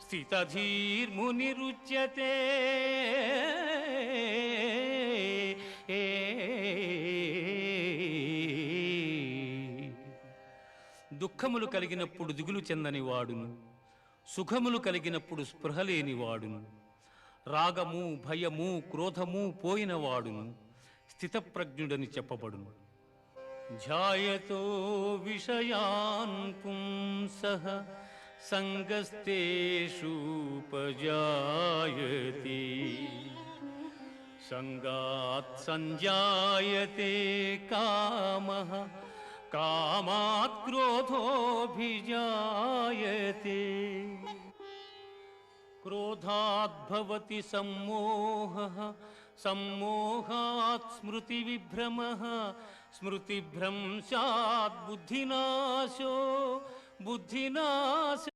స్థితధీర్మునిరుచ్యతే దుఃఖములు కలిగినప్పుడు దిగులు చెందని వాడును, సుఖములు కలిగినప్పుడు స్పృహలేని వాడును, రాగము భయము క్రోధము పోయిన వాడును స్థితప్రజ్ఞుడని చెప్పబడును. ధ్యాయతో విషయాన్ పుంసః సంగస్తేషూపజాయతే సంగాత్ సంజాయతే కామః కామాత్ క్రోధోభిజాయతే క్రోధాద్భవతి సమ్మోహః సమ్మోహాత్ స్మృతివిభ్రమః స్మృతిభ్రంశాత్ బుద్ధినాశో బుద్ధినాశాత్